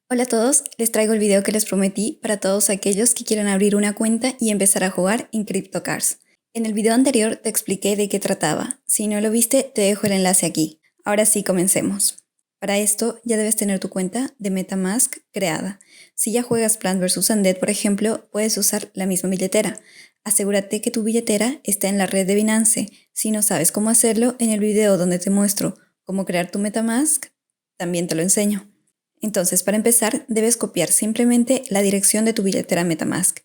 Hola a todos, les traigo el video que les prometí para todos aquellos que quieran abrir una cuenta y empezar a jugar en CryptoCars. En el video anterior te expliqué de qué trataba. Si no lo viste, te dejo el enlace aquí. Ahora sí, comencemos. Para esto ya debes tener tu cuenta de MetaMask creada. Si ya juegas Plants vs Undead, por ejemplo, puedes usar la misma billetera. Asegúrate que tu billetera está en la red de Binance. Si no sabes cómo hacerlo, en el video donde te muestro cómo crear tu MetaMask, también te lo enseño. Entonces, para empezar, debes copiar simplemente la dirección de tu billetera MetaMask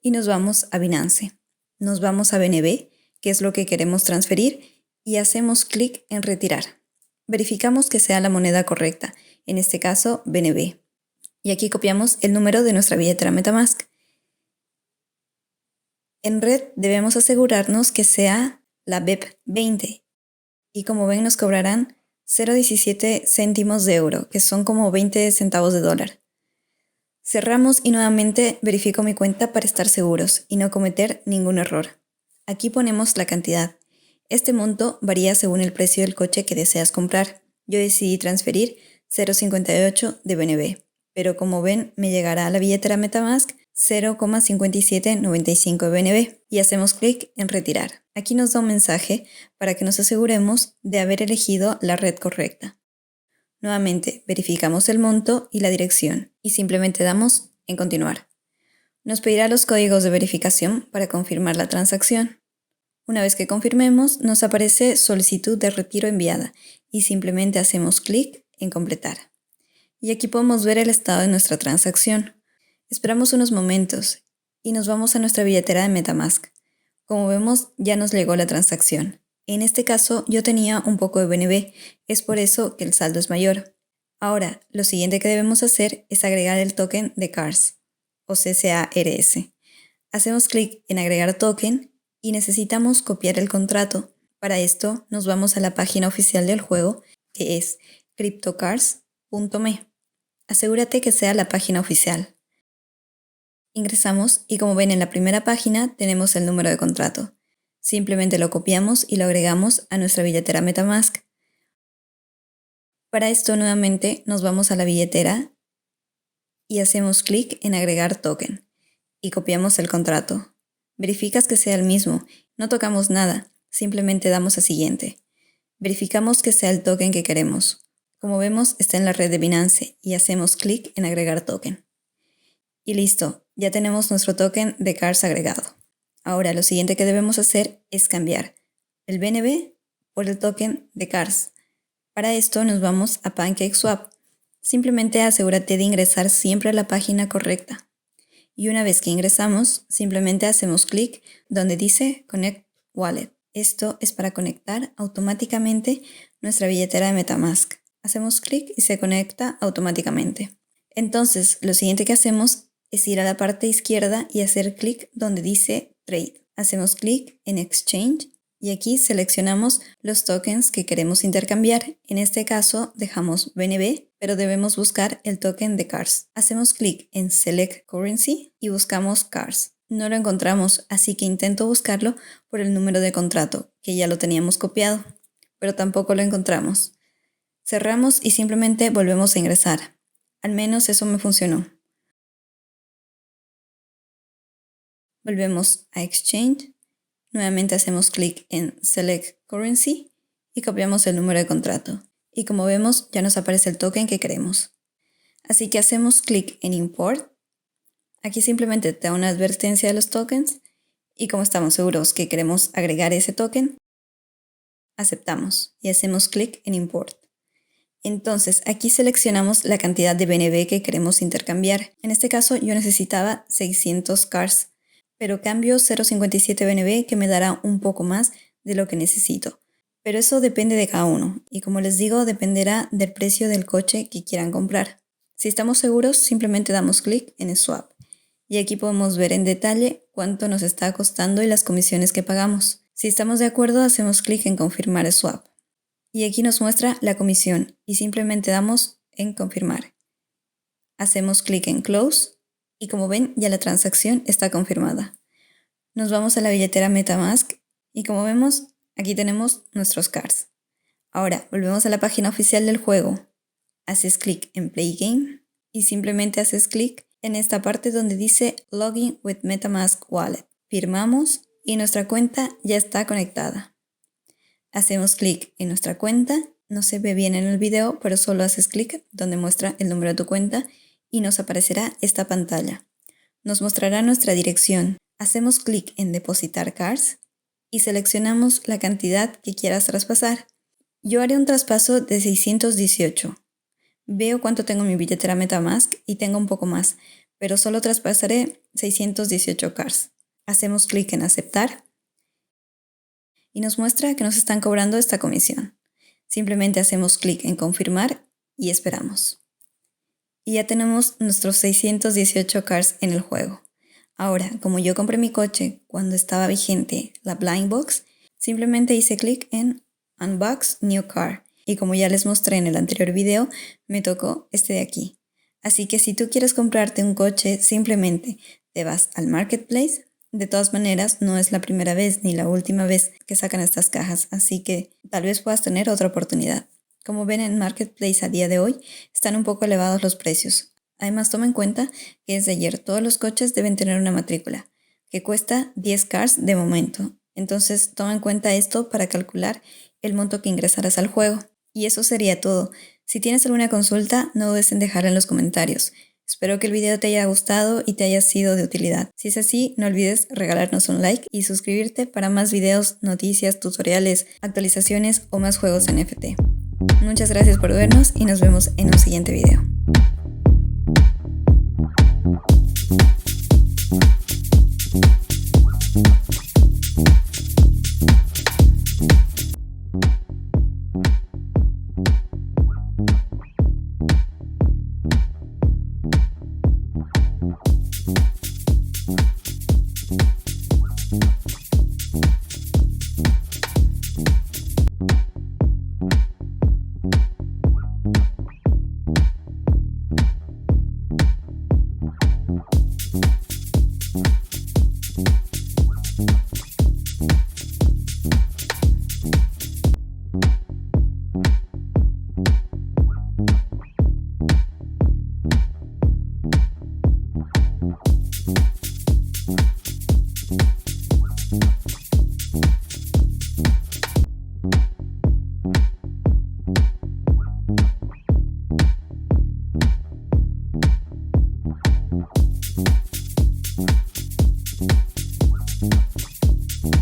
y nos vamos a Binance. Nos vamos a BNB, que es lo que queremos transferir, y hacemos clic en retirar. Verificamos que sea la moneda correcta, en este caso BNB. Y aquí copiamos el número de nuestra billetera MetaMask. En red debemos asegurarnos que sea la BEP20 y como ven nos cobrarán 0,17 céntimos de euro, que son como 20 centavos de dólar. Cerramos y nuevamente verifico mi cuenta para estar seguros y no cometer ningún error. Aquí ponemos la cantidad. Este monto varía según el precio del coche que deseas comprar. Yo decidí transferir 0,58 de BNB, pero como ven me llegará a la billetera MetaMask 0,5795 de BNB y hacemos clic en retirar. Aquí nos da un mensaje para que nos aseguremos de haber elegido la red correcta. Nuevamente verificamos el monto y la dirección y simplemente damos en continuar. Nos pedirá los códigos de verificación para confirmar la transacción. Una vez que confirmemos, nos aparece solicitud de retiro enviada y simplemente hacemos clic en completar. Y aquí podemos ver el estado de nuestra transacción. Esperamos unos momentos y nos vamos a nuestra billetera de MetaMask. Como vemos, ya nos llegó la transacción. En este caso, yo tenía un poco de BNB, es por eso que el saldo es mayor. Ahora, lo siguiente que debemos hacer es agregar el token de CARS, o CCARS. Hacemos clic en agregar token y necesitamos copiar el contrato. Para esto, nos vamos a la página oficial del juego, que es cryptocars.me. Asegúrate que sea la página oficial. Ingresamos y como ven en la primera página tenemos el número de contrato. Simplemente lo copiamos y lo agregamos a nuestra billetera MetaMask. Para esto nuevamente nos vamos a la billetera y hacemos clic en agregar token y copiamos el contrato. Verificas que sea el mismo, no tocamos nada, simplemente damos a siguiente. Verificamos que sea el token que queremos. Como vemos está en la red de Binance y hacemos clic en agregar token. Y listo, ya tenemos nuestro token de CARS agregado. Ahora lo siguiente que debemos hacer es cambiar el BNB por el token de CARS. Para esto nos vamos a PancakeSwap. Simplemente asegúrate de ingresar siempre a la página correcta. Y una vez que ingresamos, simplemente hacemos clic donde dice Connect Wallet. Esto es para conectar automáticamente nuestra billetera de MetaMask. Hacemos clic y se conecta automáticamente. Entonces, lo siguiente que hacemos es ir a la parte izquierda y hacer clic donde dice Trade. Hacemos clic en Exchange y aquí seleccionamos los tokens que queremos intercambiar. En este caso dejamos BNB, pero debemos buscar el token de CARS. Hacemos clic en Select Currency y buscamos CARS. No lo encontramos, así que intento buscarlo por el número de contrato, que ya lo teníamos copiado, pero tampoco lo encontramos. Cerramos y simplemente volvemos a ingresar. Al menos eso me funcionó. Volvemos a Exchange. Nuevamente hacemos clic en Select Currency y copiamos el número de contrato. Y como vemos, ya nos aparece el token que queremos. Así que hacemos clic en Import. Aquí simplemente te da una advertencia de los tokens y como estamos seguros que queremos agregar ese token, aceptamos y hacemos clic en Import. Entonces aquí seleccionamos la cantidad de BNB que queremos intercambiar. En este caso yo necesitaba 600 CARS, pero cambio 0,57 BNB que me dará un poco más de lo que necesito. Pero eso depende de cada uno y como les digo dependerá del precio del coche que quieran comprar. Si estamos seguros simplemente damos clic en Swap y aquí podemos ver en detalle cuánto nos está costando y las comisiones que pagamos. Si estamos de acuerdo hacemos clic en confirmar el swap. Y aquí nos muestra la comisión y simplemente damos en confirmar. Hacemos clic en Close y como ven ya la transacción está confirmada. Nos vamos a la billetera MetaMask Y como vemos, aquí tenemos nuestros cars. Ahora, volvemos a la página oficial del juego. Haces clic en Play Game y simplemente haces clic en esta parte donde dice Login with MetaMask Wallet. Firmamos y nuestra cuenta ya está conectada. Hacemos clic en nuestra cuenta. No se ve bien en el video, pero solo haces clic donde muestra el número de tu cuenta y nos aparecerá esta pantalla. Nos mostrará nuestra dirección. Hacemos clic en Depositar Cars y seleccionamos la cantidad que quieras traspasar. Yo haré un traspaso de 618. Veo cuánto tengo en mi billetera MetaMask y tengo un poco más, pero solo traspasaré 618 Cars. Hacemos clic en Aceptar y nos muestra que nos están cobrando esta comisión. Simplemente hacemos clic en Confirmar y esperamos. Y ya tenemos nuestros 618 Cars en el juego. Ahora, como yo compré mi coche cuando estaba vigente la Blind Box, simplemente hice clic en Unbox New Car. Y como ya les mostré en el anterior video, me tocó este de aquí. Así que si tú quieres comprarte un coche, simplemente te vas al Marketplace. De todas maneras, no es la primera vez ni la última vez que sacan estas cajas, así que tal vez puedas tener otra oportunidad. Como ven en Marketplace a día de hoy, están un poco elevados los precios. Además, toma en cuenta que desde ayer todos los coches deben tener una matrícula, que cuesta 10 cars de momento. Entonces, toma en cuenta esto para calcular el monto que ingresarás al juego. Y eso sería todo. Si tienes alguna consulta, no dudes en dejarla en los comentarios. Espero que el video te haya gustado y te haya sido de utilidad. Si es así, no olvides regalarnos un like y suscribirte para más videos, noticias, tutoriales, actualizaciones o más juegos NFT. Muchas gracias por vernos y nos vemos en un siguiente video.